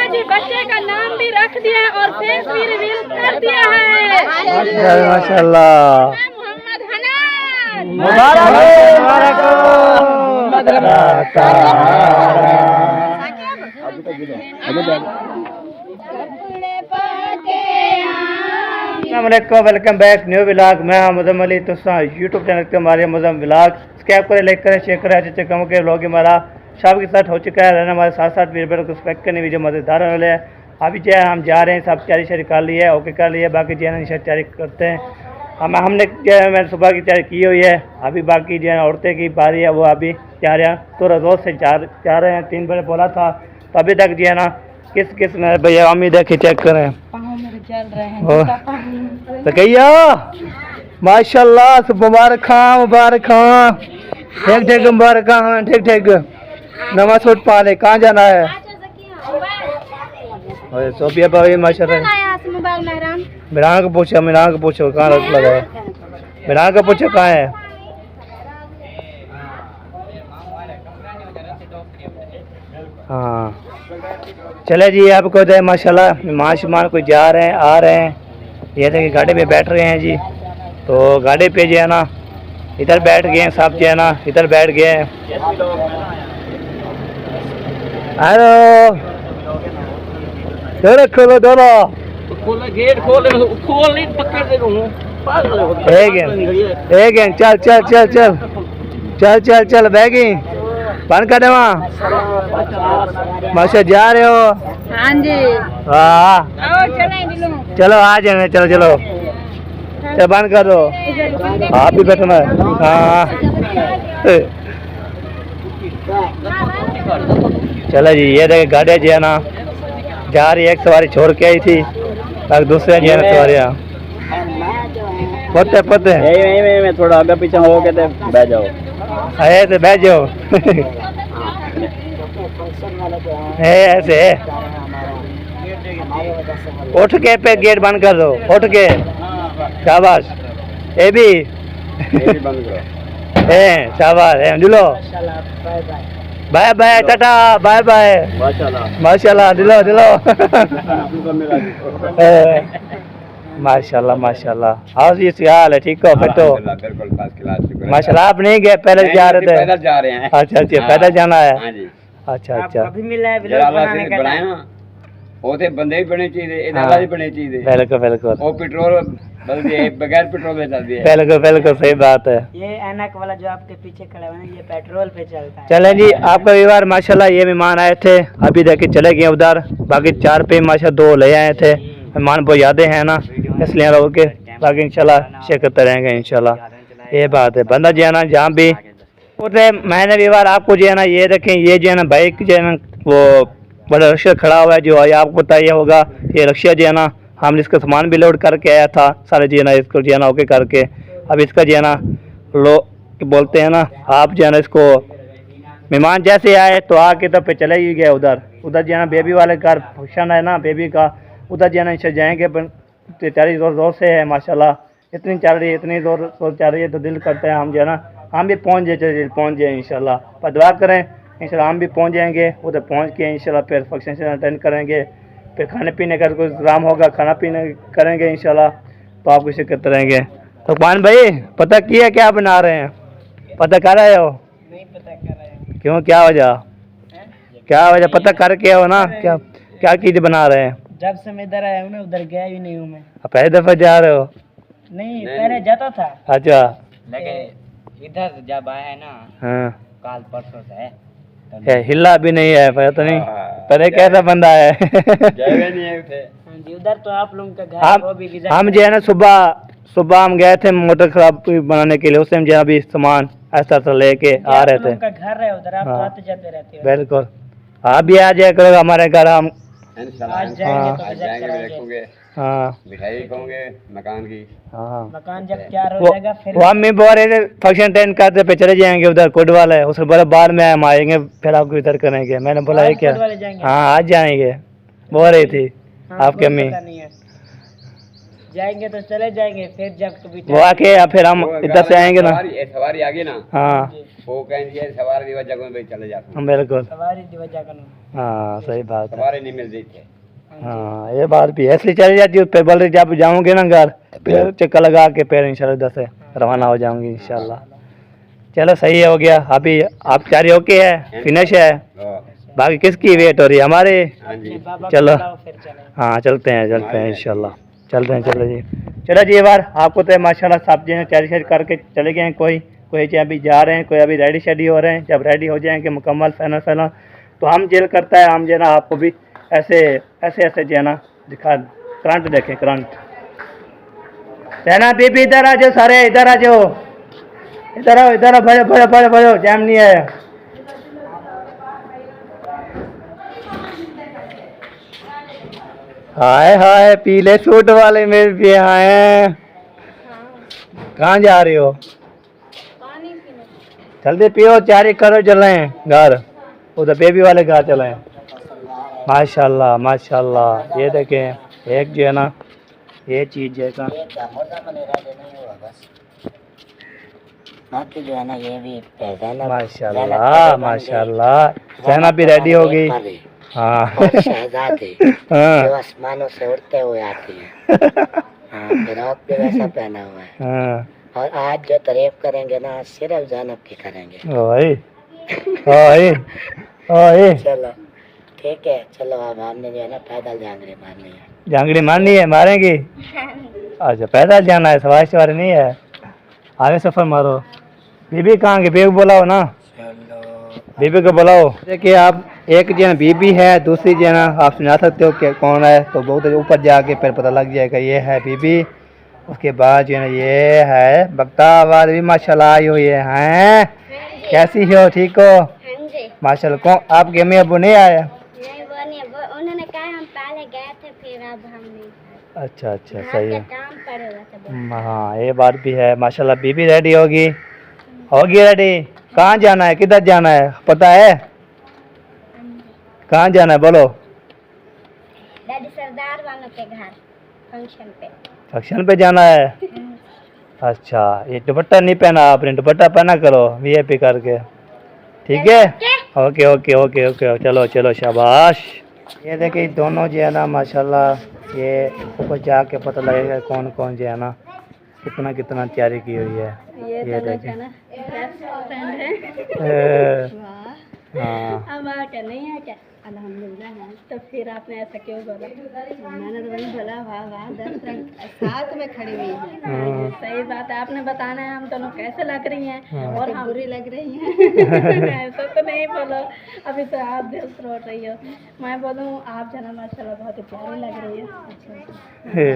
जी बच्चे का नाम भी रख दिया है और फेस भी रिवील कर दिया है। माशाल्लाह। मोहम्मद हनान मुबारक हो। Welcome back new vlog. मैं मुज़म अली तुसा यूट्यूब चैनल के हमारे मुज़म व्लॉग सब्सक्राइब करें, लाइक करें, शेयर करें। अच्छे कमों के व्लॉग हमारा शाम के साथ हो चुका है। रहना हमारे साथ साथ वीडियो को सब्सक्राइब करने वीडियो मज़ेदार वाले है। अभी जो है हम जा रहे हैं, सब तैयारी शैयारी कर ली है, ओके कर लिया, बाकी जो है ना तैयारी करते हैं। हमने जो है मैंने सुबह की तैयारी की हुई है। अभी बाकी जो है औरतें की बारी है, वो अभी जा रहे हैं। तो रोज़ से जा रहे हैं। 3 बजे बोला था, तो अभी तक जो है ना किस ने भैया उम्मीद है कि चेक करें चल रहे हैं तो कहिया माशाल्लाह मुबारक खां ठीक ठीक मुबारक खां ठीक ठीक। नवा सूट पा ले, कहाँ जाना है? सोफिया भाभी माशाल्लाह। मिरान को पूछो कहाँ रख लगा है। मिरान को पूछो कहाँ है। हाँ चले जी, आपको दे माशाल्लाह मेहमान कोई जा रहे हैं आ रहे हैं। ये देखिए गाड़ी पे बैठ रहे हैं जी। तो गाड़ी पे जो है ना इधर बैठ गए हैं, सब जो है ना इधर बैठ गए हैं। हेलो डोरा खोलो, डोरा गेट खोल नहीं पकड़ दे एक चल चल चल चल चल चल चल बैगी बंद कर दे वहाँ। माशा जा रहे हो? हाँ जी। हाँ चलो आ जाए, चलो चलो चलो बंद कर दो। आप भी बैठना है। हाँ चलो जी, ये देखे गाड़ी जो है ना जा रही है। एक सवारी छोड़ के आई थी और दूसरे जो है ना सवारियाँ पते मैं थोड़ा आगे पीछे हो के बैठ जाओ। अरे तो बैठ जाओ। ऐसे उठ के पे गेट बंद कर दो, उठ के शाबाश। ये भी बंद करो। शाबाश दिलो। Bye bye tata bye bye माशाल्लाह दिलो दिलो। माशाल्लाह माशाल्लाह। हाँ जी हाल है, ठीक हो फिर तो माशाल्लाह। आप नहीं गए, पहले जा रहे थे? पैदल जा रहे हैं। अच्छा अच्छा पैदल जाना है। हाँ जी। अच्छा अच्छा अभी मिला है व्लॉग बनाने का बनाए ना, वो थे बंदे भी बने चाहिए, इधर भी बने चाहिए। बिल्कुल बिल्कुल। वो पेट्रोल बगैर पेट्रोल पे चलती है। बिल्कुल बिल्कुल सही बात है। ये ऐनक वाला जो आपके पीछे खड़ा है ना, ये पेट्रोल पे चलता है। चलें जी, आपका व्यवहार माशाल्लाह। ये मेहमान आए थे, अभी देखिए चले गए उधर। बाकी 4 पे माशा 2 ले आए थे। मेहमान बहुत यादें हैं ना, इसलिए रहो के बाकी इंशाल्लाह शेयर करते रहेंगे इंशाल्लाह। ये बात है, बंदा जो है ना जहाँ भी उठे। मैंने व्यवहार आपको जो है ना ये देखें, ये जो है ना बाइक जो है ना वो बड़ा रक्षा खड़ा हुआ है, जो है आपको पता ही होगा। ये रक्षा जो है ना हमने इसका सामान भी लोड करके आया था सारे जो है ना, इसको जो है ना ओके करके। अब इसका जो है ना लोग बोलते हैं ना, आप जो है ना इसको मेहमान जैसे आए तो आके तो पे चले ही गए उधर जो है ना बेबी वाले घर फंक्शन है ना बेबी का, उधर जो है ना इंशाल्लाह जाएंगे। तैयारी जोर से है माशाल्लाह, इतनी चल रही है, इतनी जोर चल रही है। तो दिल करता है हम जो है ना हम भी पहुँच जाए इंशाल्लाह। पर दुआ करें इंशाल्लाह हम भी पहुँच जाएंगे। उधर पहुँच के इंशाल्लाह फिर फंक्शन अटेंड करेंगे। फिर खाने पीने का कोई इंतजाम होगा, खाना पीना करेंगे इंशाल्लाह। तो आपको शिरकत करेंगे। तो पान भाई पता किया क्या बना रहे हैं? पता कर रहे हो? नहीं पता कर रहे हैं। क्यों, क्या वजह पता करके हो ना? क्या चीज़ बना रहे हैं? जब से मैं इधर आया हूँ ना, उधर गया ही नहीं हूँ मैं। पहले दफा जा रहे हो? नहीं पहले जाता था। अच्छा। लेकिन इधर जब आया ना, हाँ काल परसों से हिला भी नहीं है, पता नहीं पता कैसा बंदा है। उधर तो आप लोगों का घर वो भी हम जो है ना सुबह हम गए थे मोटर खराब बनाने के लिए। उस टाइम जो है अभी सामान ऐसा लेके आ रहे थे। उनका घर है उधर, आप तो आते जाते रहते हो। बिल्कुल, आप भी आ जाया करो हमारे घर। हम आज जाएंगे तो विजिट करेंगे। हाँ मिठाई खाओगे मकान की। हाँ मकान जब तैयार हो जाएगा फिर वो हम भी बोल रहे थे फंक्शन अटेंड करते पे चले जाएंगे उधर कोट वाला है। उसके बोला बाद में हम आएंगे फिर आपको इधर करेंगे। मैंने बोला ये क्या? हाँ आज जाएंगे बोल रही थी आपकी अम्मी। जाएंगे तो चले जाएंगे, फिर जब कभी वो आके या फिर हम इधर से आएंगे ना। सवारी आगे ना, हाँ वो कहेंगे सवारी की वजह से चले जाते हम बिल्कुल, सवारी की वजह करो। हाँ सही बात है। सवारी नहीं मिल रही थी। हाँ ये बात भी है, इसलिए चली जाती हूँ। फिर बोल रही जब जाऊँगे ना घर, फिर चक्कर लगा के फिर इंशाल्लाह इधर से रवाना हो जाऊंगी इंशाल्लाह। चलो सही है, हो गया। अभी आप चारी ओके है, फिनिश है, बाकी किसकी वेट हो रही है? हमारे। हाँ जी, चलो फिर चले। हाँ चलते हैं इंशाल्लाह, चलते हैं। चलो जी, चलो जी। ये बार आपको तो माशाल्लाह सब जी ने चारी शारी करके चले गए हैं। कोई अभी जा रहे हैं, कोई अभी रेडी शेडी हो रहे हैं। जब रेडी हो जाएंगे मुकम्मल फाइनल तो हम जेल करता है, हम जो है ना आपको भी ऐसे जो है ना दिखा, करंट देखें, करंट। सहना बीबी इधर आ जाओ, सारे इधर आ जाओ, इधर आओ, इधर आओ, भजो, जैम नहीं है। हाय हाय, पीले सूट वाले मेरे भी आए। कहाँ जा रही हो? पानी पीने। जल्दी पियो, चारी करो, चले घर, उधर बेबी वाले घर चले। माशाल्लाह माशाल्लाह, ये देखें एक जो है ना ये चीज जैसा बाकी जो है ना ये भी माशाल्लाह माशाल्लाह। सहना भी रेडी हो गई। हाँ शहजादी हाँ जो आसमानों से उड़ते हुए आती है। हाँ, फिरौक भी वैसा पहना हुआ है। हाँ। और आज जो तारीफ करेंगे ना सिर्फ ज़ैनब की करेंगे। ओए ओए ओए, चलो ठीक है, चलो अब हमने जो है ना पैदल जांगड़ी मारनी है। जांगड़ी मारनी है, मारेंगी? अच्छा पैदल जाना है, सवारी नहीं है। आगे सफर मारो। बीबी कहाँ की? बीबी बुलाओ ना, बीबी को बुलाओ। देखिए आप, एक जन बीबी है, दूसरी जन आप सुना सकते हो कि कौन है, तो बहुत ऊपर जाके फिर पता लग जाएगा ये है बीबी। उसके बाद जो है ना ये है बक्ता आवाज भी माशाल्लाह आई हुई है। कैसी हो? ठीक हो? माशाल्लाह। कौन आपके अम्मी अबू नहीं आए? उन्होंने कहा हम पहले गए थे, फिर अब हम नहीं। अच्छा सही है। काम पड़े हुआ था। हाँ ये बात भी है। माशाल्लाह बीबी रेडी होगी रेडी। कहाँ जाना है, किधर जाना है पता है? कहाँ जाना है बोलो? दादी सरदार वालों के घर फंक्शन पे जाना है। अच्छा, ये दुपट्टा नहीं पहना आपने, दुपट्टा पहना करो वीआईपी करके, ठीक है? ओके, चलो शाबाश। ये देखिए दोनों जो है ना माशाल्लाह, ये ऊपर जाके पता लगेगा कौन कौन जो है ना कितना तैयारी की हुई है। ये देखिए हाँ अब क्या नहीं है क्या? अल्हम्दुलिल्लाह है। तो फिर आपने ऐसा क्यों बोला? मैंने तो वही बोला वाह 10 रंग साथ में खड़ी हुई है। सही बात है, आपने बताना है हम दोनों कैसे लग रही हैं और हम बुरी लग रही हैं। ऐसा तो नहीं बोलो, अभी तो आप दिल से रोट रही हो। मैं बोलूँ आप जना माशाल्लाह बहुत ही प्यारी लग रही है।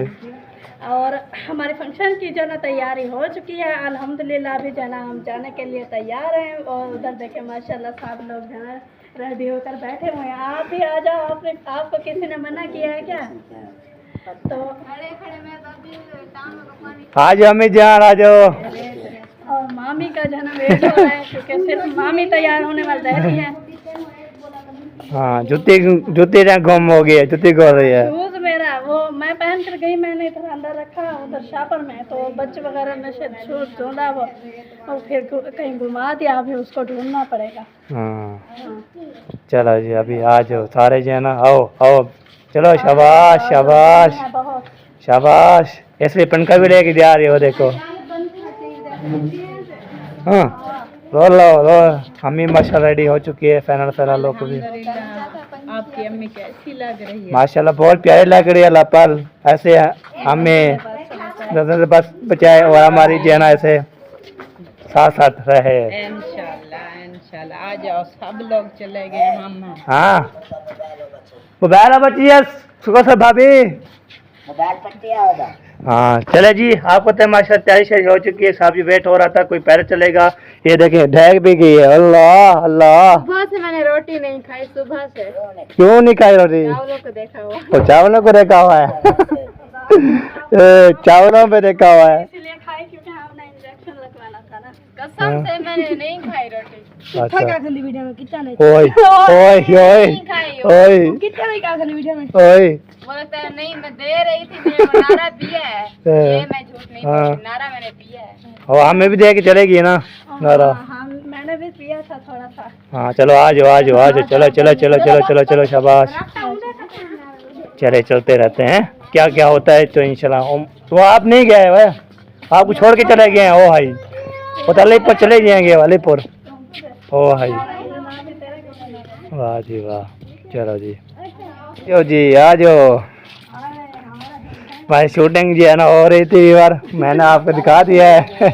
और हमारे फंक्शन की जो ना तैयारी हो चुकी है अल्हम्दुलिल्लाह। अभी जना हम जाने के लिए तैयार हैं और उधर देखे माशाल्लाह सब लोग जना रेडी होकर बैठे हुए हैं। आप भी आ जाओ, आपको किसी ने मना किया है क्या? तो खड़े में आज हमें जान आ जाओ। और मामी का जना वेट हो रहा है क्योंकि सिर्फ मामी तैयार होने वाली रहती है। हाँ जुत्ती गुम हो गई है, जुत्ती गो रही है। शूज मेरा वो मैं पहन कर गई, मैंने इधर अंदर रखा उधर शापर में, तो बच्चे वगैरह ने शूज ढूंढा वो और फिर कहीं घुमा दिया, अभी उसको ढूंढना पड़ेगा। हाँ चलो जी, अभी आ जाओ सारे जो है ना, आओ चलो। शाबाश। इसलिए पंखा भी लेके जा रही हो, देखो। हाँ रो अम्मी माशाल्लाह रेडी हो चुकी है। फाइनल लोग भी आपकी अम्मी कैसी लग रही है? माशाल्लाह बहुत प्यारी लग रही है। अल्लाह पाल ऐसे हमें बस बचाए और हमारी जेना ऐसे साथ रहे। इंशाल्लाह आ जाओ, सब लोग चले गए हम। हाँ मोबाइल बची है सुबह से भाभी, मोबाइल पट्टिया होगा। हाँ चले जी, आपको तो माशा तैयारी हो चुकी है। साहब जी वेट हो रहा था, कोई पैर चलेगा। ये देखें ढक भी गई है। अल्लाह सुबह से मैंने रोटी नहीं खाई, सुबह से। क्यों नहीं खाई रोटी? चावलों को देखा हुआ। तो चावलों को देखा हुआ है। चावलों पे देखा हुआ है, इसलिए खाई क्योंकि हमने इंजेक्शन लगवाना था ना। कसम से मैंने नहीं खाई रोटी। अच्छा वीडियो में कितना नहीं ओए नहीं खाई हो। ओए कितना नहीं कहा वीडियो में। ओए वो लगता है नहीं मैं दे रही थी, मैं नारा पिया है, ये मैं झूठ नहीं बोल रही, नारा मैंने पिया है। और हमें भी दे के चलेगी ना नारा। हाँ मैंने भी पिया था थोड़ा सा। हाँ चलो आ जाओ आ जाओ आ जाओ, चलो चलो चलो चलो चलो चलो शाबाश। चले चलते रहते हैं, क्या क्या होता है तो इंशाल्लाह। तो आप नहीं गए भाई, आपको छोड़ के चले गए हैं। ओ भाई वो तो अलीपुर चले जाएंगे, अलीपुर। ओ भाई वाह जी वाह, चलो जी यो जी आ जाओ भाई। शूटिंग जी है ना हो रही थी बार, मैंने आपको दिखा दिया है।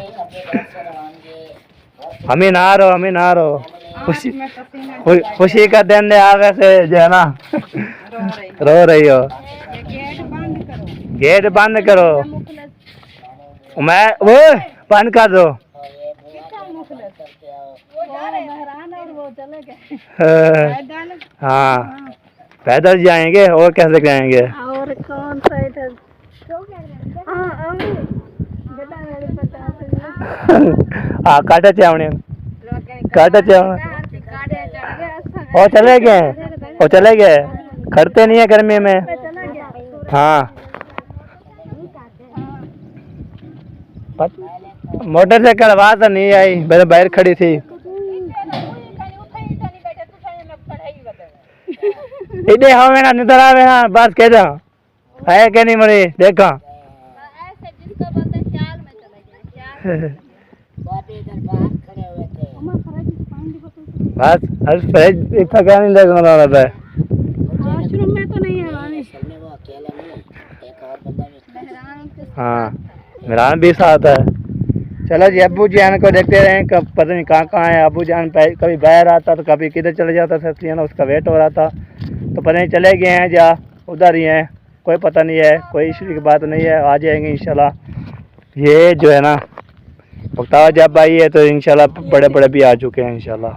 हमें ना रहो, हमें ना रहो, खुशी खुशी का दिन है आगे से जो है ना। रो रही हो, गेट बंद करो। मैं वो बंद कर दो। हाँ पैदल जाएंगे और कैसे जाएंगे। और कौन सा इधर हाँ काटा चावने काटा चावने और चले गए, और चले गए, खड़ते नहीं है गर्मी में। हाँ मोटरसाइकिल आवाज तो नहीं आई, मैं बाहर खड़ी थी। इधर हाँ मेरा निधर आ रहे हैं, बस कह दो है कि नहीं मरी देखा। बस हर फ्रेज इतना क्या नहीं देखना रहता है। वॉशरूम में तो नहीं है हाँ मेहरान भी साथ है। चलो जी अब्बू जान को देखते रहे, कब पता नहीं कहाँ है अब्बू जान। कभी बाहर आता तो कभी किधर चले जाता था, इसलिए ना उसका वेट हो रहा था। तो पता नहीं चले गए हैं या उधर ही हैं, कोई पता नहीं है, कोई इशू की बात नहीं है। आ जाएंगे इंशाल्लाह। ये जो है ना बख्तावर जब आई है तो इंशाल्लाह बड़े बड़े भी आ चुके हैं इंशाल्लाह।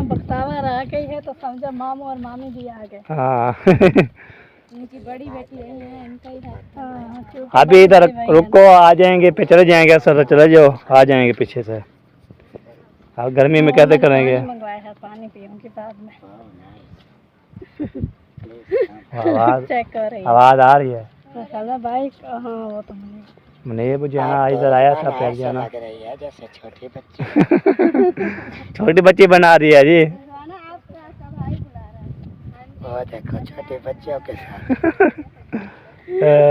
बख्तावर आ गई है तो समझो मामू और मामी भी आ गए। हाँ इनकी बड़ी बेटी है, इनका ही है। अभी इधर रुको, आ जाएंगे फिर चले जाएंगे। सर चले जाओ, आ जाएंगे पीछे से। अब गर्मी में कैसे करेंगे। मंगवाया है, पानी पीऊंगी बाद में। आवाज आ रही है भाई। हाँ वो तो मैंने ये मुझे ना इधर आया था पहले जाना। जैसे छोटे बच्चे छोटी बच्ची बना रही है जी। वो देखो छोटे बच्चों के साथ।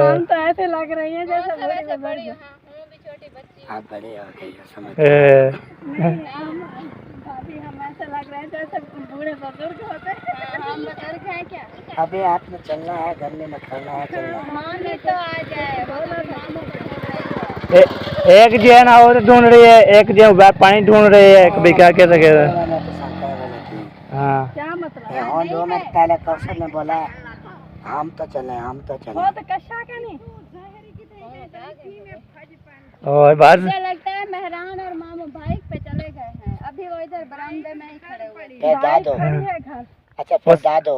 हम तो ऐसे लग रही है जैसे बड़ी। आप बड़े हो गए समझ। भाभी हम ऐसे लग रहे हैं जैसे बूढ़े बुजुर्ग होते हैं। हम बुजुर्ग हैं क्या? अभी हाथ में चलना है, घर में मत करना है, चलना है। मामी तो आ जाए। एक जो है ना वो ढूंढ रही है, एक जो पानी ढूंढ रही है, कभी क्या कह सके। हाँ क्या मतलब? और 2 मिनट पहले कौशल ने बोला हम तो चले, हम तो चले। वो तो कशा का नहीं। और बस मुझे लगता है मेहरान और मामू बाइक पे चले गए हैं, अभी वो इधर बरामदे में ही खड़े हुए हैं। दादू घर अच्छा फिर दादू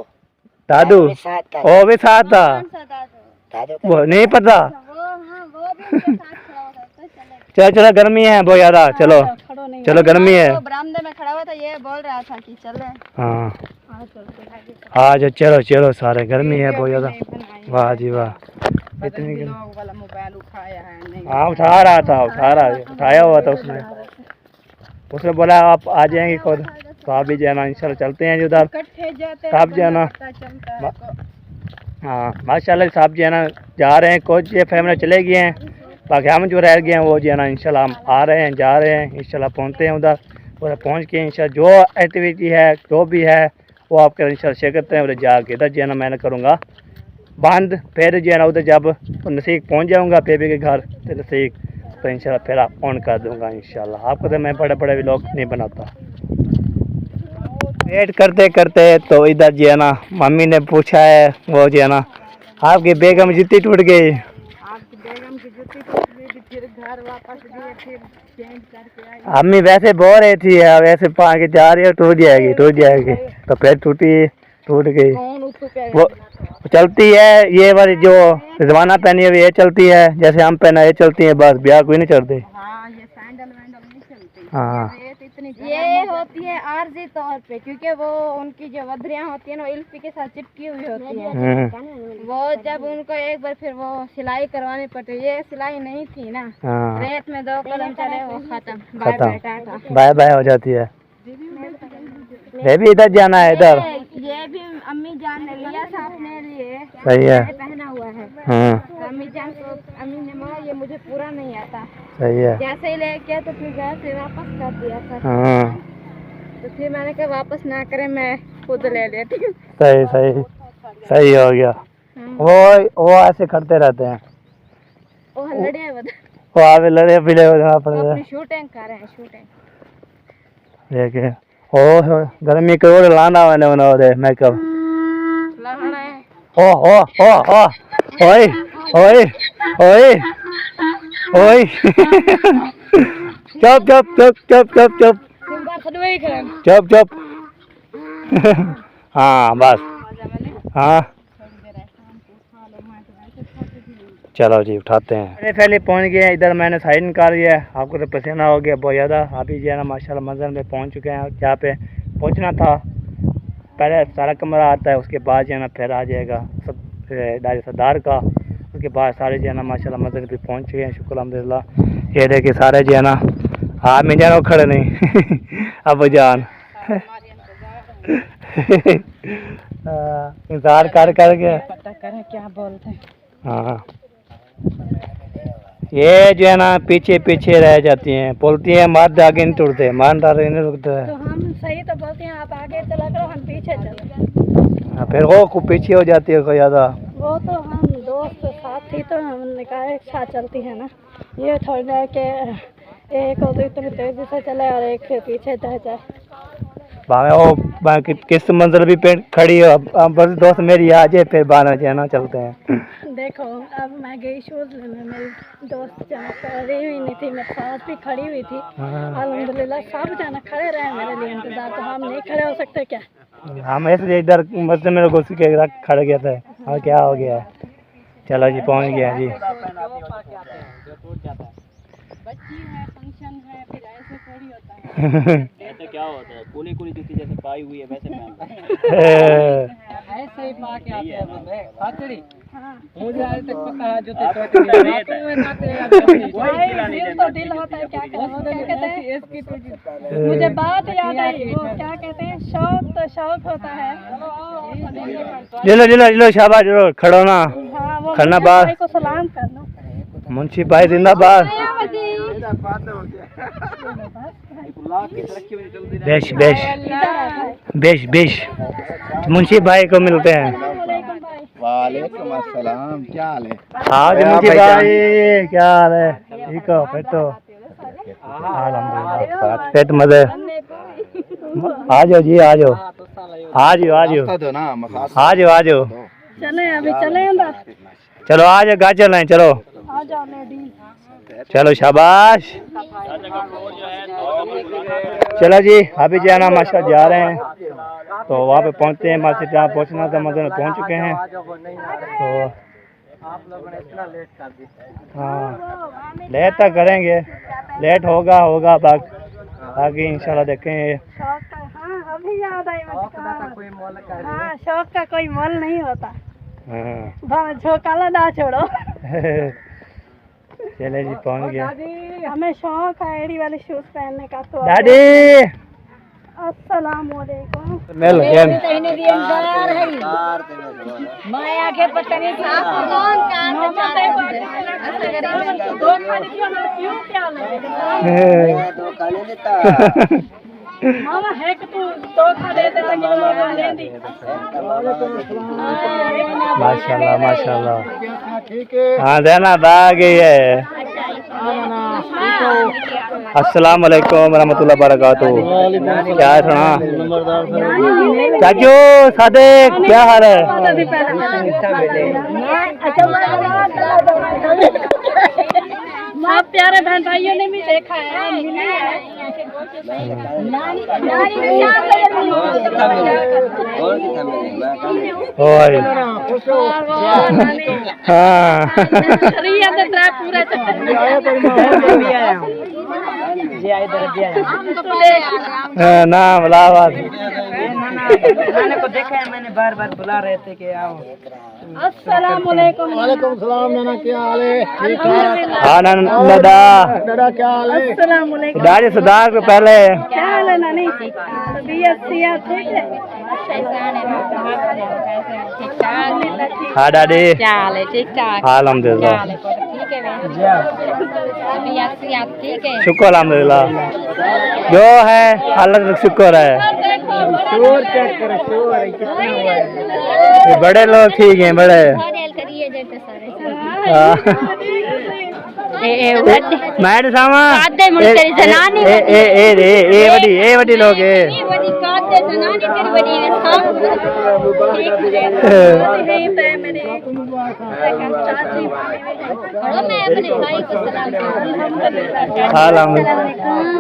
दादू भी साथ था। वो भी साथ था। कौन सा दादू? दादू वो नहीं पता। वो हाँ वो भी उनके साथ खड़ा होता है, तो चले। चलो चलो गर्मी है बहुत ज्यादा। चलो खड़ो नहीं। चलो गर्मी है। वो बरामदे में खड़ा हुआ था, ये बोल रहा था कि चले। हाँ हाँ चलते हैं। आज चलो चलो सारे गर्मी है बहुत ज्यादा। वाह जी वाह इतनी वाला मोबाइल उठाया है नहीं। हाँ उठाया हुआ था उसने। उसने बोला आप आ जाएंगे खुद, तो आप भी जाना इंशाल्लाह। चलते हैं उधर साहब जाना। हाँ माशाल्लाह साहब जी है ना जा रहे हैं, कुछ ये फैमिली चले गए हैं, बाकी हम जो रह गए हैं वो जो है ना इंशाल्लाह हम आ रहे हैं, जा रहे हैं इंशाल्लाह। पहुँचते हैं उधर, उधर पहुँच के इंशाल्लाह जो एक्टिविटी है जो भी है वो आपके इंशाल्लाह शेयर करते हैं। उधर जाके इधर जो है ना मैंने करूँगा बंद, फिर जो है ना उधर जब नसीक पहुँच जाऊँगा बेबी के घर तो नसीक, तो इंशाल्लाह फिर आप ऑन कर दूँगा इंशाल्लाह। आपको तो मैं बड़े बड़े व्लॉग नहीं बनाता। वेट करते करते तो इधर जो है ना मम्मी ने पूछा है, वो जो है ना आपकी बेगम जूती टूट गई। आपकी बेगम की जूती टूट गई, फिर घर वापस गए, फिर चेंज करके आई। अम्मी वैसे बोल रही थी वैसे पा के जा रही है, टूट जाएगी तो फिर टूट गई। वो चलती है ये वाली जो रिजवाना पहनी हुई ये चलती है, जैसे हम पहना ये चलती है, बस ब्याह कोई नहीं चलते। हाँ ये सैंडल वैंडल नहीं चलती। हाँ रेत ये होती है आर्जी तौर पे, क्योंकि वो उनकी जो वधरियाँ होती है ना इल्फी के साथ चिपकी हुई होती है। वो जब उनको एक बार फिर वो सिलाई करवानी पड़ती है, ये सिलाई नहीं थी ना, हाँ रेत में 2 कदम चले वो खत्म, bye bye tata. Bye bye हो जाती है। ये भी इधर जाना है इधर। ये भी अम्मी जान ने लिया था अपने लिए, सही है। पहना हुआ है। हाँ अम्मी जान को अम्मी ने बोला ये मुझे पूरा नहीं आता, सही है। जैसे ही लेके तो फिर घर से वापस कर दिया था। हाँ तो फिर मैंने कहा वापस ना करें, मैं खुद ले लेती हूँ। सही सही सही हो गया। वो ऐसे करते रहते हैं। वो लड़े हैं वो आवे लड़े पीले हो जाना पड़ अपनी शूटिंग कर रहे हैं, शूटिंग। देखे ओ गर्मी के ओर लाना वाले बना दे मेकअप लहड़ा है। ओ ओए ओए ओए ओए चुप चुप चुप चुप चुप चुप चुप चुप हाँ बस हाँ चलो जी उठाते हैं। पहले पहुंच गए इधर, मैंने साइड निकाल लिया है। आपको तो पसीना हो गया बहुत ज़्यादा। अभी जो है ना माशाल्लाह मंजर में पहुंच चुके हैं। जहाँ पे पहुंचना था पहले सारा कमरा आता है, उसके बाद जो है ना फिर आ जाएगा दारी सरदार का। उसके बाद सारे जो है ना माशाल्लाह मंजर पे पहुंच चुके हैं। शुक्र अल्हम्दुलिल्लाह। ये देखिए सारे जो है ना हाँ में जाना खड़े नहीं अब जान इंतजार कर पता करें क्या बोलते हैं। हाँ ये जो है ना पीछे पीछे रह जाती हैं, बोलती हैं मर्द आगे नहीं टूटते, मर्द आगे नहीं रुकते। तो हम सही तो बोलते हैं आप आगे चला करो, हम पीछे चले। फिर वो को पीछे हो जाती है कोई ज़्यादा। वो तो हम दोस्त साथ ही तो हमने कहा एक साथ चलती है ना, ये थोड़ी देर के एक हो तो इतनी तेजी से चले और एक फिर पीछे रह जाए। भावे वो किस मंजिल भी पे खड़ी हो, अब बस दोस्त मेरी आ जाए फिर बाहर जाना चलते हैं। देखो अब मैं गई शूज लेने, मेरी दोस्त जाना खड़ी हुई नहीं थी, मेरे साथ भी खड़ी हुई थी। अल्हम्दुलिल्लाह सब जाना खड़े रहे मेरे लिए इंतजार, तो हम नहीं खड़े हो सकते क्या? हम ऐसे इधर मस्जिद में घुस के खड़े गए थे और क्या हो गया। चलो जी पहुंच गया जी। बच्ची है, फंक्शन है, फिर ऐसे थोड़ी होता है। ऐसे क्या होता है, कोली कोली जूती जैसे पाई हुई है वैसे पहनता है। ऐसे ही पा के आते हैं बंदे हाथड़ी। हां मुझे आज तक पता है जूते छोटे दिल तो दिल होता है, क्या कहते हैं इसकी। मुझे बात याद आई, वो क्या कहते हैं, शौक तो शौक होता है। ले लो शाबाश खड़ो ना। हां वो खड़ना बात को सलाम करना। मुंशी भाई जिंदाबाद। बेश बेश बेश बेश मुंशी भाई को मिलते हैं। वालेकुम अस्सलाम, क्या हाल है? हाँ जी मुंशी भाई क्या हाल है? ठीक हो? फिर तो अल्हम्दुलिल्लाह पेट मजे। आ जाओ जी आ जाओ आ जाओ आ जाओ आ जाओ आ जाओ। चले अभी चले अंदर। चलो आ जाओ गा चल रहे हैं चलो। आ जाओ लेडी। चलो शाबाश। चलो जी अभी जाना माशा जा रहे हैं, तो वहाँ पे पहुँचते हैं। मस्जिद जहाँ पहुँचना था मस्जिद में पहुँच चुके हैं। तो आप लोगों ने इतना लेट कर दिया। हाँ लेट तक करेंगे, लेट होगा बाकी इंशाल्लाह देखेंगे। शौक का हाँ अभी याद आई मुझे। हाँ शौक का कोई मोल नहीं होता। हाँ झोंकाला ना छोड़ो। चले जी पहुँच गया। हमें शौक है एड़ी वाले शूज पहनने का। तो दादी अस्सलाम वालेकुम। मिल गया। माया के पता नहीं कौन मामा है कि तू दो खा देते तो मामा लेंदी। माशाल्लाह माशाल्लाह। हाँ देना आ गई है। अस्सलाम वालेकुम रहमतुल्लाह बरकातहू। क्या है सुना चाचू सादे क्या हाल है? आप प्यारे बहन भाइयों ने भी देखा है, मिली है। ओए हाँ नाम इलाहाबाद। नाना को देखा है मैंने, बार बार बुला रहे थे कि आओ। अस्सलाम वालेकुम। वालेकुम सलाम नाना, क्या हाल है? ठीक ठाक। हाँ दादा दादा क्या हाल है? अस्सलाम वालेकुम। दादी सुधार को पहले। क्या हाल है नानी? तबीयत सियात ठीक है? हाँ दादी क्या हाल है? ठीक ठाक। हाँ अल्हम्दुलिल्लाह ठीक है तबीयत सियात ठीक है? शुक्र अल्हम्दुलिल्लाह, जो है हालत शुक्र है। शोर चेक करो, शोर कितना हुआ है। ये बड़े लोग ठीक हैं, बड़े मैड सामा ए वडी लोग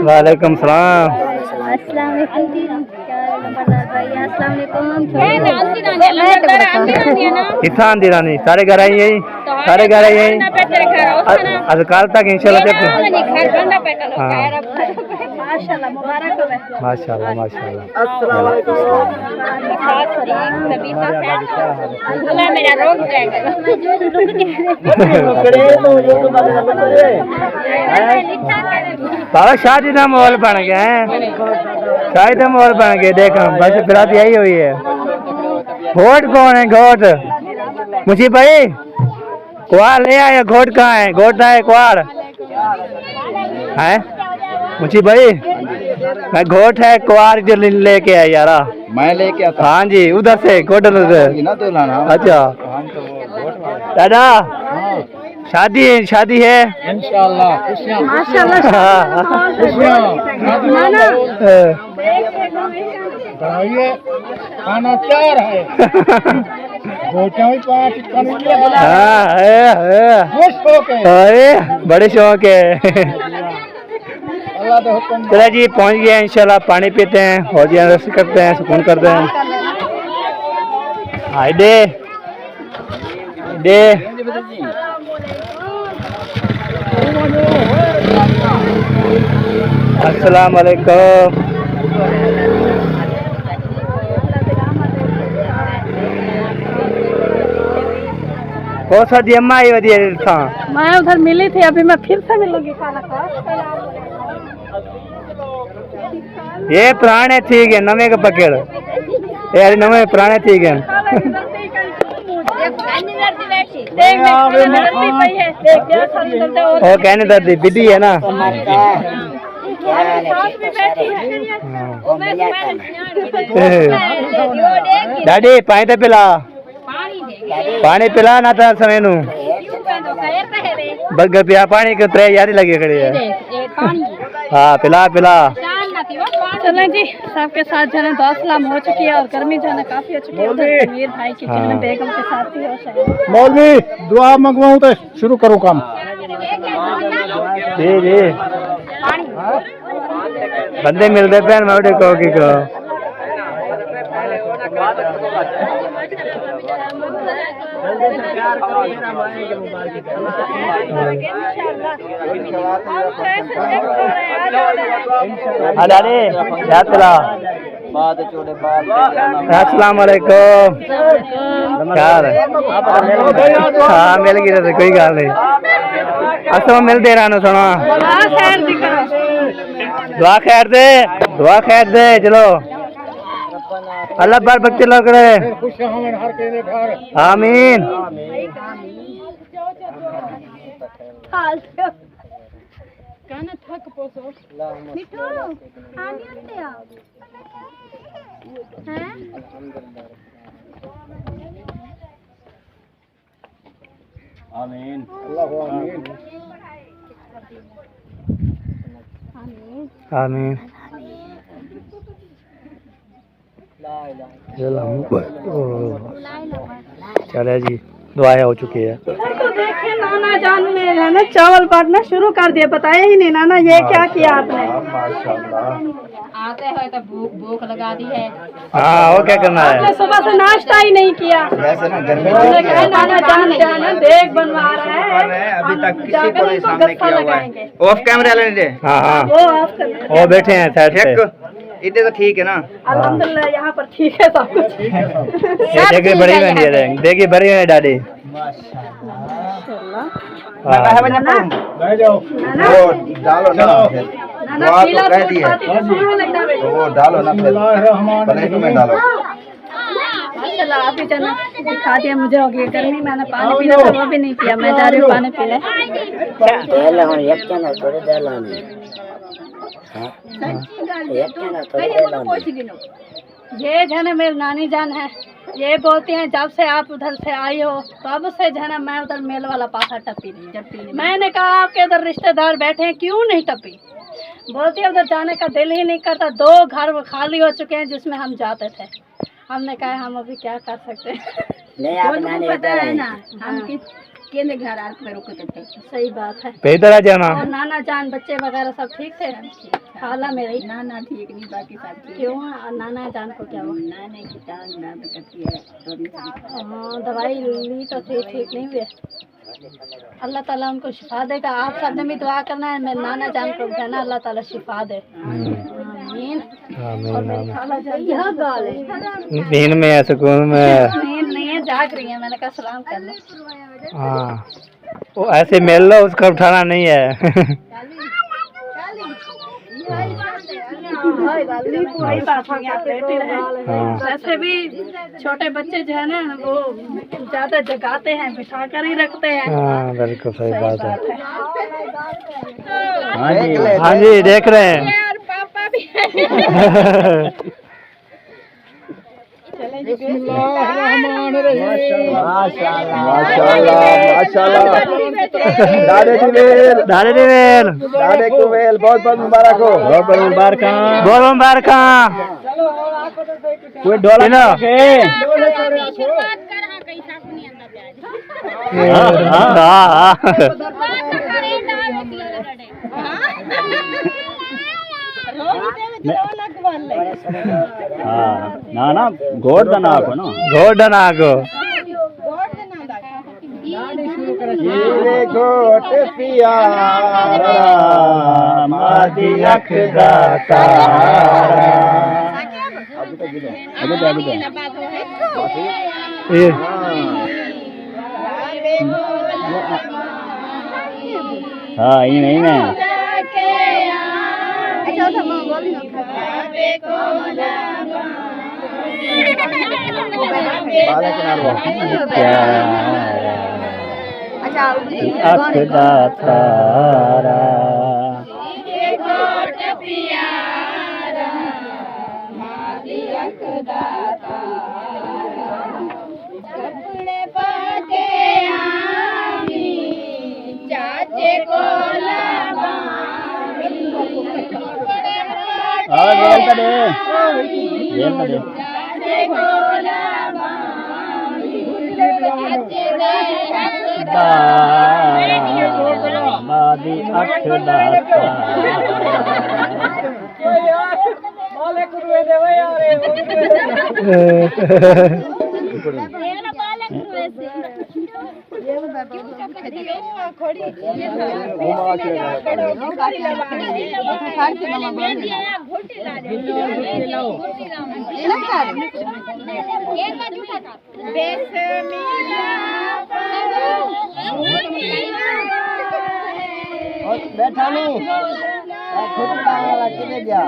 वालेकुम सलाम। कितना आंदी रानी सारे घर आई यही, सारे घर आई यही आज कल तक इंशाल्लाह देखो। माशाल्लाह मुबारक हो। माशाल्लाह माशाल्लाह। मेरा रोक जाएगा। बाबा शादी का माहौल बन गया है, शादी का माहौल बन गया। देखो बस बरात यही हुई है। घोट कौन है? घोट मुझे भाई कुआर ले आया। घोट कहाँ है? घोट है कुआर है मुझे भाई। मैं घोट है कुआर जो लेके आया यारा। मैं लेके आता। हाँ जी उधर से घोटल से। ना तो लाना। अच्छा दादा शादी शादी है इंशाल्लाह। खुशियां माशाल्लाह बनाइए, खाना तैयार है। गोटियां भी 5 खुश हो के। अरे बड़े शौक है। अल्लाह के हुक्म। चला जी पहुंच गया इंशाल्लाह। पानी पीते हैं और जी रेस्ट करते हैं, सुकून करते हैं। हाय दे दे अस्सलाम वालेकुम। कौन सा दी अम्मा आई वधी था? मैं उधर मिली थी, अभी मैं फिर से मिलूंगी खाना खा। ये पुराने ठीक है, नवे का पकड़ यार, नवे पुराने ठीक है। ओ कहने दर्दी बिडी है ना। डैडी पानी तो पिला, पानी पिला ना था समय नू बर्गर पिया पानी के 3 यारी लगे खड़े है। हाँ पिला पिला। चलो जी सबके साथ जो है दुआ सलाम हो चुकी है और गर्मी जो है काफी हो चुकी है। उधर तनवीर भाई की जो है बेगम के साथ ही हो शायद। मौलवी दुआ मंगवाऊं तो शुरू करूं काम। जी जी बंदे मिलते पे मैं उठे कहो कि कहो। अस्सलाम वालेकुम। क्या हाल है? हाँ मिल गई तो कोई गल नहीं। असल मिलते रहना सुना। दुआ खैर दे, दुआ खैर दे। चलो अल्लाह बार बच्चे लग रहे। आमीन। गाना थक पोसो मिठो आनी आते आप हैं। आमीन। अल्लाह आमीन। आमीन। चले जी दुआएं हो चुकी है। तो देखिए नाना जान ने है ना चावल बांटना शुरू कर दिया। बताया ही नहीं नाना ये क्या किया आपने? आते हुए तो भूख भूख लगा दी है। हाँ और क्या करना आपने है। सुबह से नाश्ता ही नहीं किया। वैसे ना गर्मी हमने कहा नाना जान देख बनवा रहे हैं, अभी हम तक किसी जाकर को नहीं इनको सामने गस्सा किया हुआ लगाएंगे। है। ऑफ कैमरा लेने दे। हाँ हाँ वो ऑफ कर दे। वो बैठे हैं साइड पे। इतने तो ठीक है ना। अल्हम्दुलिल्लाह यहाँ पर ठीक है सब कुछ। ये देखिए बड़ी बहन ये देख, देखिए बड़ी बहन डैडी। हाँ वो डालो ना फिर। नाना दुआ पीला तो कह सूट दी है पाती तो सुनने लगता है। तो वो डालो ना फिर प्लेट में डालो। माशाल्लाह आप ही जाना दिखा दिया मुझे हो गई गर्मी। मैंने पानी पीना था वो भी नहीं पिया। मैं जा रही हूँ पानी पीने। देला हूँ एक चैनल थोड़ी देला नहीं एक चैनल थोड़ी देला नहीं ये जो है ना मेरी नानी जान है, ये बोलती हैं जब से आप उधर से आई हो तब से जो है ना मैं उधर मेल वाला पासा टपी नहीं जब पी। मैंने कहा आपके उधर रिश्तेदार बैठे हैं क्यों नहीं टपी। बोलती है उधर जाने का दिल ही नहीं करता। 2 घर वो खाली हो चुके हैं जिसमें हम जाते थे। हमने कहा हम अभी क्या कर सकते हैं। नहीं आप नानी पता है ना हम किन घर में रुकते थे। सही बात है। बेहतर आ जाना। और नाना जान बच्चे वगैरह सब ठीक थे। खाला मेरी नाना ठीक नहीं बाकी सब ठीक। क्यों नाना जान को क्या हुआ। नाने की टांग दर्द करती है। हाँ दवाई ली तो थी ठीक नहीं हुई। अल्लाह ताला उनको शिफा देगा। आप सबने भी दुआ करना है। मैं नाना जान को कहना अल्लाह ताला शिफा दे। आमीन। और मेरी खाला जान यह गाल है नींद में है सुकून में। नींद नहीं है जाग रही है। मैंने कहा सलाम कर लो। हाँ वो ऐसे मिल लो उसका उठाना नहीं है। वही बात हो गया। वैसे भी छोटे बच्चे जो है ना वो ज्यादा जगाते हैं बिठा कर ही रखते हैं। हाँ बिल्कुल सही बात है। हाँ जी हाँ जी देख रहे हैं। पापा भी माशाल्लाह माशाल्लाह। दादे को वेल बहुत बहुत मुबारक हो। बहुत बहुत मुबारक। बहुत मुबारक। कोई ढोला ना ना गोड नाको ना गोड नाको ये गोट पियारा मादी अख दा तारा। ये हाँ ये नहीं है। अख दा तारा मादी अख दा बैठा नहीं खुद कितने गया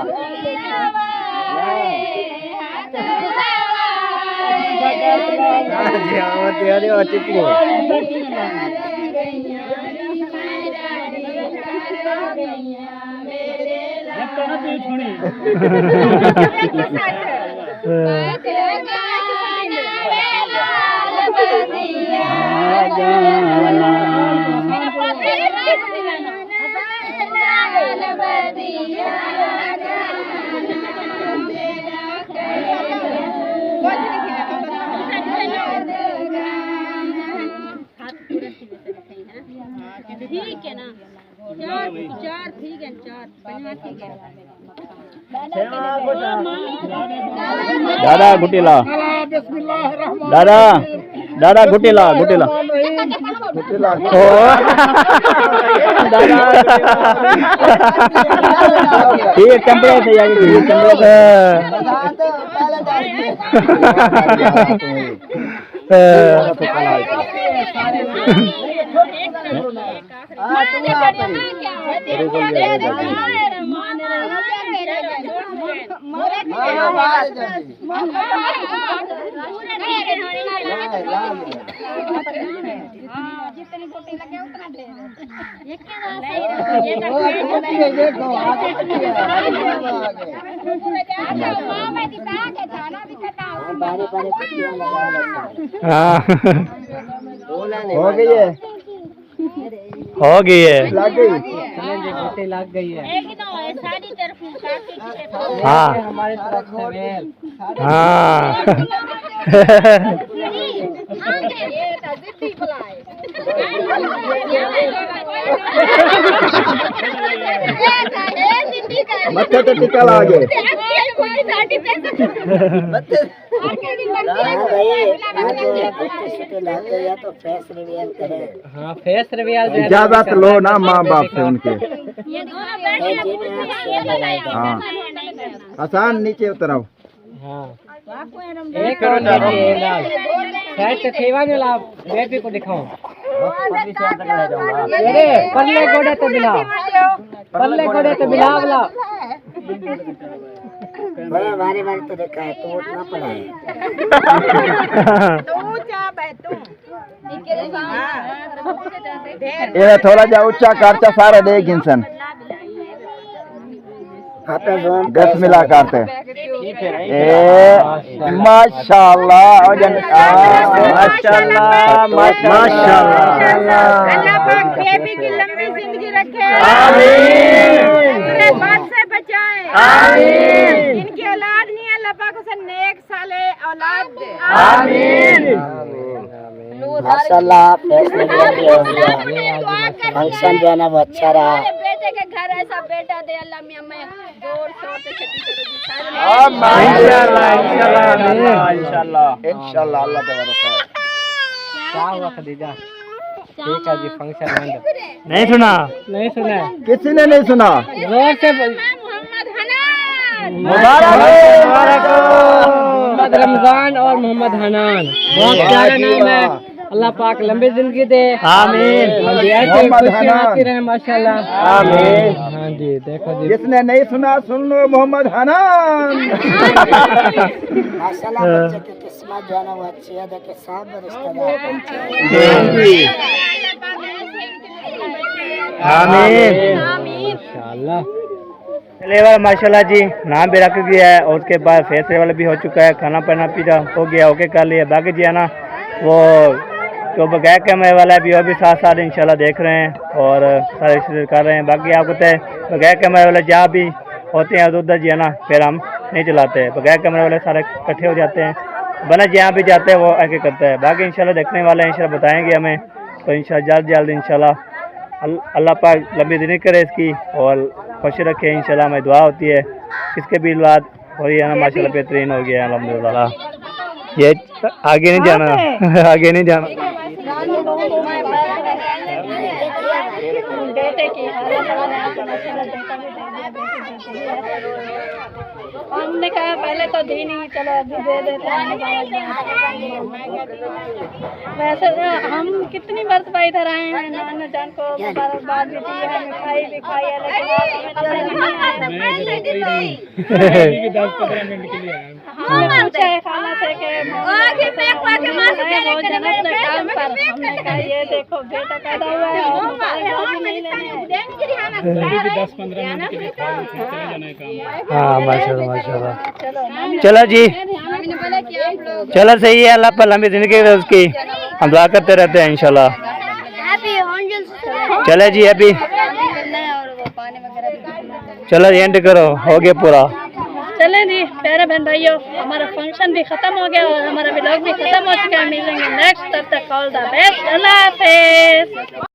ठीक है ना 4 ठीक है 4 ठीक है। दादा गुटीला दादा दादा गुटीला गुटीला ओ ठीक चंपड़े से आगे चंपड़े हो गई है हो गई है लग गई गोटी लग गई है हाँ हमारे तरफ से वेल हाँ मत्थे तो टिका लागे हाँ फेस रिवील इजाजत लो ना माँ बाप से उनके हाँ आसान नीचे उतराओ हाँ एक और नीचे लाल साइड से खेवा में लाभ बेबी को दिखाऊं अरे पल्ले गोड़े तो बिला पल्ले गोड़े तो बिला वाला बड़ा बारी बारी तो देखा है तो उतना पड़ा है ये थोड़ा जा ऊंचा कारचा सारा दे गिनसन गस मिला करते ए माशाल्लाह माशाल्लाह माशाल्लाह अल्लाह पाक बेबी की लंबी जिंदगी रखे आमीन बुरे बात से बचाए आमीन इनकी औलाद नहीं है अल्लाह पाक उसे नेक साले औलाद दे आमीन माशाल्लाह फैसले भी हो गया फंक्शन जो है ना वो अच्छा रहा बेटे के घर ऐसा बेटा दे अल्लाह मियां मैं जोर शोर से खेती करूंगी इंशाल्लाह इंशाल्लाह इंशाल्लाह इंशाल्लाह अल्लाह तबारक है क्या हुआ खदीजा ठीक है जी फंक्शन बंद नहीं सुना नहीं सुना किसी ने नहीं सुना जोर से मोहम्मद हनान मुबारक मोहम्मद रमजान और मोहम्मद हनान बहुत प्यारा नाम है अल्लाह पाक लंबी जिंदगी दे आमीन मोहम्मद हनान आती रहे माशाल्लाह आमीन हाँ जी देखो जी जिसने नहीं सुना सुन लो मोहम्मद हनान माशाल्लाह बच्चे की किस्मत जो है ना वो अच्छी है देखिए सब रिश्तेदार आमीन माशाल्लाह लेवर माशाल्लाह जी नाम भी रख दिया है और उसके बाद फेस लेवल भी हो चुका है खाना पीना पीना हो गया ओके कर लिया बाकी जी है ना वो जो बगैर कैमरे वाला है भी वो भी साथ साथ इंशाल्लाह देख रहे हैं और सारे चीज़ें कर रहे हैं बाकी आपको तो बगैर कैमरे वाले जहाँ भी होते हैं उधर जी है ना फिर हम नहीं चलाते बगैर कैमरे वाले सारे इकट्ठे हो जाते हैं बना जहाँ भी जाते हैं वो आके करते हैं बाकी इंशाल्लाह देखने वाले इंशाल्लाह बताएंगे हमें तो इंशाल्लाह जल्द इंशाल्लाह अल्लाह पाक लंबी जिंदगी करे इसकी और खुश रखे इंशाल्लाह हमें दुआ होती है किसके भी औलाद और ये ना माशाल्लाह बेहतरीन हो गया अल्हम्दुलिल्लाह ये आगे नहीं जाना आगे नहीं जाना बेटे की हमने कहा पहले तो दी नहीं चलो अभी दे देते हैं वैसे हम कितनी मरतबा इधर आए हैं नाना जान को मुबारकबाद भी दी है मिठाई भी खाई है लेकिन हमने पूछा है खाना से के काम पर हमने कहा ये देखो बेटा पैदा हुआ है और मुबारकबाद भी नहीं लेने हाँ माशाल्लाह माशाल्लाह चलो जी चलो सही है अल्लाह पर लंबी जिंदगी दे उसकी हम दुआ करते रहते हैं इंशाल्लाह चले जी अभी चलो एंड करो हो गया पूरा चलें जी प्यारे बहन भाइयों हमारा फंक्शन भी खत्म हो गया और हमारा व्लॉग भी खत्म हो चुका है मिलेंगे नेक्स्ट तब तक ऑल द बेस्ट अल्लाह हाफिज़।